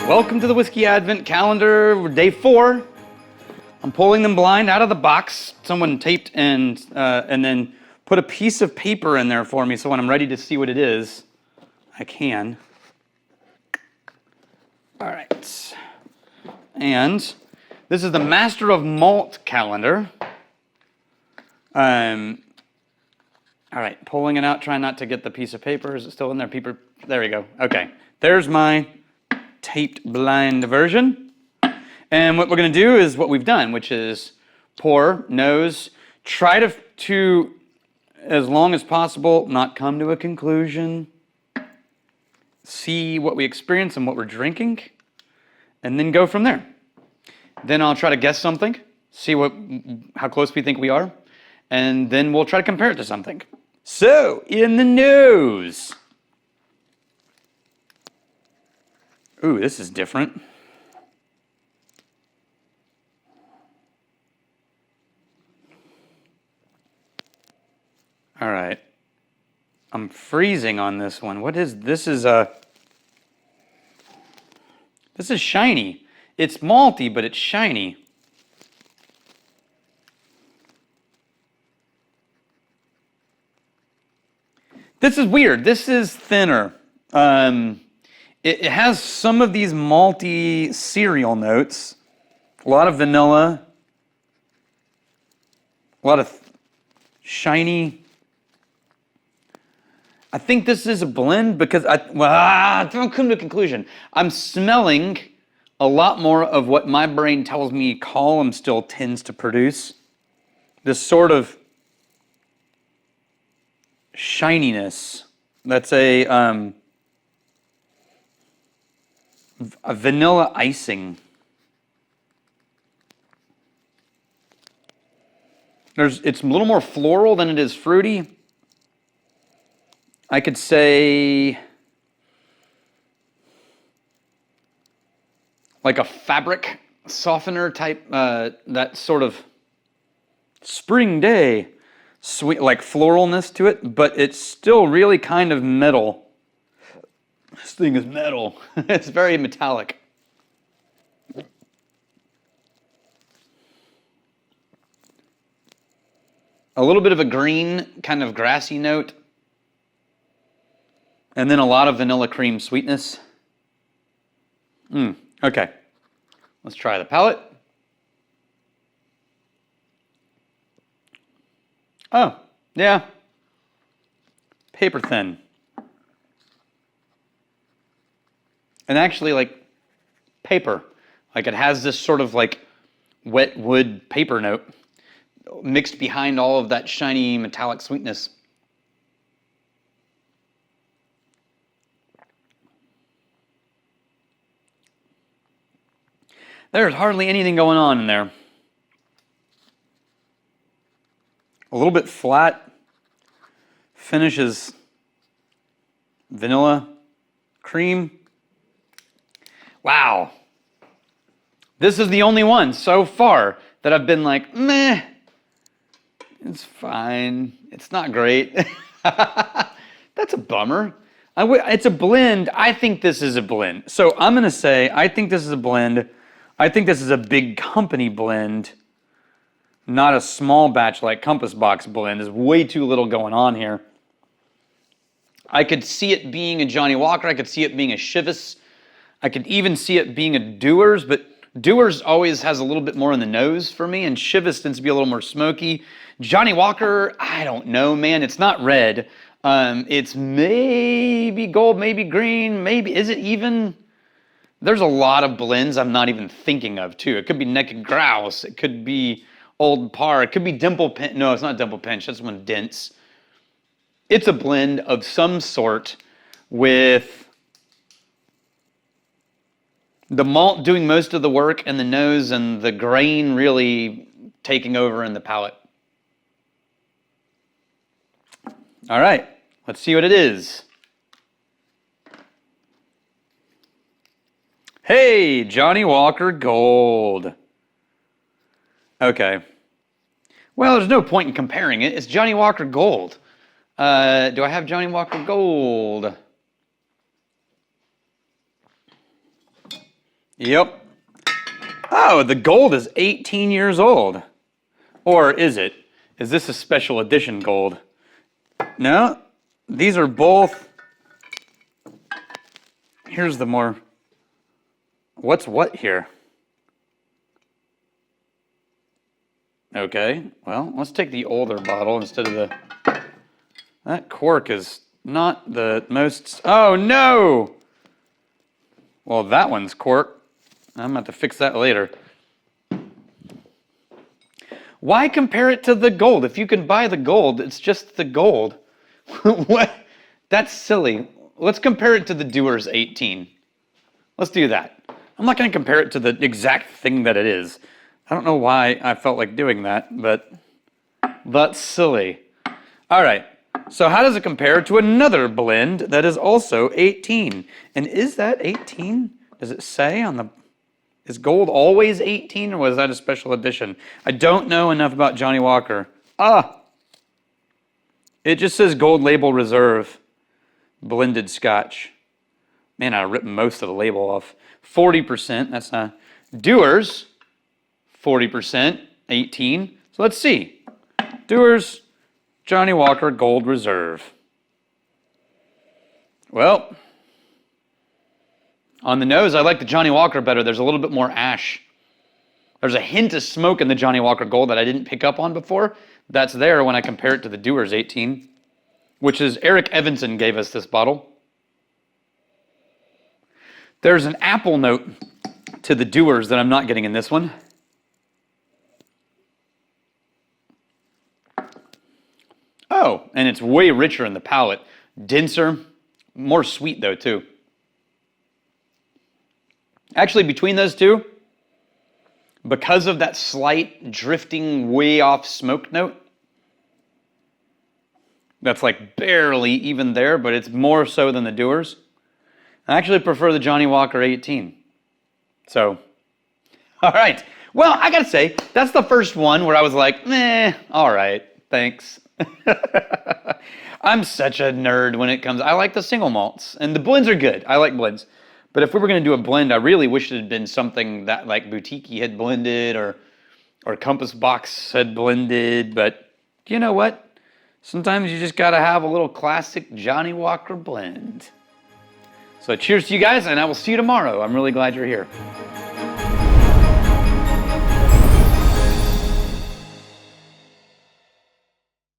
Welcome to the Whiskey Advent Calendar, day 4. I'm pulling them blind out of the box. Someone taped and then put a piece of paper in there for me, so when I'm ready to see what it is, I can. All right. And this is the Master of Malt Calendar. All right, pulling it out, trying not to get the piece of paper. Is it still in there? Paper. There we go. Okay, there's my taped blind version. And what we're going to do is what we've done, which is pour, nose, try to, as long as possible, not come to a conclusion, see what we experience and what we're drinking, and then go from there. Then I'll try to guess something, see how close we think we are, and then we'll try to compare it to something. So, in the nose. Ooh, this is different. All right. I'm freezing on this one. What is this? This is shiny. It's malty, but it's shiny. This is weird. This is thinner. It has some of these malty cereal notes, a lot of vanilla, a lot of shiny. I think this is a blend because don't come to a conclusion. I'm smelling a lot more of what my brain tells me column still tends to produce. This sort of shininess. That's a vanilla icing. It's a little more floral than it is fruity. I could say like a fabric softener type, that sort of spring day sweet, like floralness to it, but it's still really kind of metal. This thing is metal. It's very metallic. A little bit of a green, kind of grassy note. And then a lot of vanilla cream sweetness. Okay. Let's try the palate. Oh, yeah. Paper thin. And actually, like, paper. Like, it has this sort of, like, wet wood paper note mixed behind all of that shiny metallic sweetness. There's hardly anything going on in there. A little bit flat. Finish is vanilla, cream. Wow. This is the only one so far that I've been like, meh. It's fine. It's not great. That's a bummer. It's a blend. I think this is a blend. So I'm going to say I think this is a blend. I think this is a big company blend, not a small batch like Compass Box blend. There's way too little going on here. I could see it being a Johnnie Walker. I could see it being a Chivas. I could even see it being a Dewar's, but Dewar's always has a little bit more in the nose for me, and Chivas tends to be a little more smoky. Johnnie Walker, I don't know, man. It's not red. It's maybe gold, maybe green, maybe, is it even? There's a lot of blends I'm not even thinking of, too. It could be Naked Grouse. It could be Old Par. It could be Dimple Pinch. No, it's not Dimple Pinch. That's one dense. It's a blend of some sort with the malt doing most of the work and the nose and the grain really taking over in the palate. All right, let's see what it is. Hey, Johnnie Walker Gold. Okay. Well, there's no point in comparing it. It's Johnnie Walker Gold. Do I have Johnnie Walker Gold? Yep. Oh, the gold is 18 years old. Or is it? Is this a special edition gold? No, these are both. Here's the more. What's what here? Okay, well, let's take the older bottle instead of the... That cork is not the most... Oh, no! Well, that one's cork. I'm going to have to fix that later. Why compare it to the gold? If you can buy the gold, it's just the gold. What? That's silly. Let's compare it to the Dewar's 18. Let's do that. I'm not going to compare it to the exact thing that it is. I don't know why I felt like doing that, but that's silly. All right, so how does it compare to another blend that is also 18? And is that 18? Does it say on the... Is gold always 18, or was that a special edition? I don't know enough about Johnnie Walker. It just says Gold Label Reserve, blended Scotch. Man, I ripped most of the label off. 40%, that's not... Dewar's, 40%, 18. So let's see. Dewar's Johnnie Walker Gold Reserve. Well, on the nose, I like the Johnnie Walker better. There's a little bit more ash. There's a hint of smoke in the Johnnie Walker Gold that I didn't pick up on before. That's there when I compare it to the Dewar's 18, which is Eric Evanson gave us this bottle. There's an apple note to the Dewar's that I'm not getting in this one. Oh, and it's way richer in the palate. Denser, more sweet though too. Actually, between those two, because of that slight drifting way off smoke note, that's like barely even there, but it's more so than the Dewar's. I actually prefer the Johnnie Walker 18. So, all right. Well, I gotta say, that's the first one where I was like, meh, all right, thanks. I'm such a nerd when it comes. I like the single malts, and the blends are good. I like blends. But if we were going to do a blend, I really wish it had been something that like Boutique had blended or Compass Box had blended. But you know what? Sometimes you just got to have a little classic Johnnie Walker blend. So cheers to you guys, and I will see you tomorrow. I'm really glad you're here.